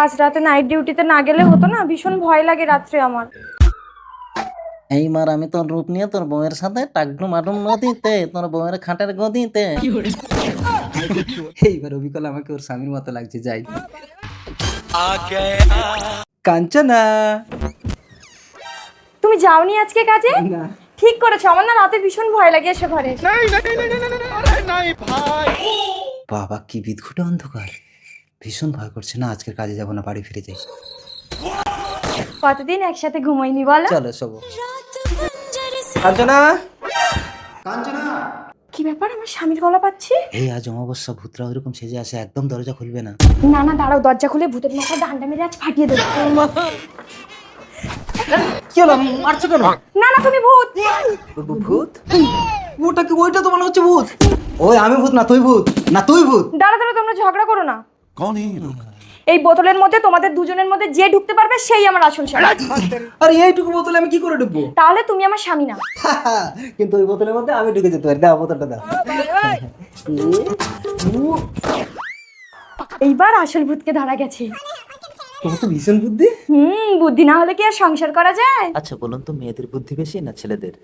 আজ রাতে নাইট ডিউটিতে না গেলে হতো না, ভীষণ ভয় লাগে রাত্রে আমার। এইবার আমি তোর রূপ নিয়ে তোর বউয়ের সাথে টাকডুম আডুম নদীতে, তোর বউয়ের খাটের গদিতে। এইবার অবিকল আমাকে ওর স্বামীর মতো লাগছে, যাই। কাঞ্চনা। তুমি যাওনি আজকে কাজে? না। ঠিক করেছো, আমার না রাতে ভীষণ ভয় লাগে এসে ঘরে। বাবা কি বিদঘুটে অন্ধকার, ভীষণ ভয় করছে। না, আজকের কাজে যাব না, বাড়ি ফিরে যাই। কতদিন একসাথে ঘুমাইনি বলো? চলো শোবো। কাঞ্চনা, কাঞ্চনা। কি ব্যাপার, আমার স্বামীর গলা পাচ্ছি? এই আজ অমাবস্যা, ভূতরা ওইরকম সেজে আসে, একদম দরজা খুলবে না। না না দাঁড়াও, দরজা খুলে ভূতের মাথায় ডান্ডা মেরে আজ ফাটিয়ে দেবো। কি হলো, মারছো কেন? না না তুমি ভূত। ভূত? ওইটা তো মনে হচ্ছে ভূত। ওই আমি ভূত না তুই ভূত, না তুই ভূত। দাঁড়া দাঁড়া, তোমরা ঝগড়া করো না। এই বোতলের মধ্যে তোমাদের দুজনের মধ্যে যে ঢুকতে পারবে সেই আমার আসল স্বামী। আরে এইটুকু বোতলে আমি কি করে ঢুকবো? তাহলে তুমি আমার স্বামী না। কিন্তু ওই বোতলের মধ্যে আমি ঢুকে যেতে পারি। দাও বোতলটা দাও। এইবার আসল ভূতকে ধরা গেছে। তোমার তো ভীষণ বুদ্ধি। বুদ্ধি না হলে কি আর সংসার করা যায়? আচ্ছা বলুন তো, মেয়েদের বুদ্ধি বেশি না ছেলেদের?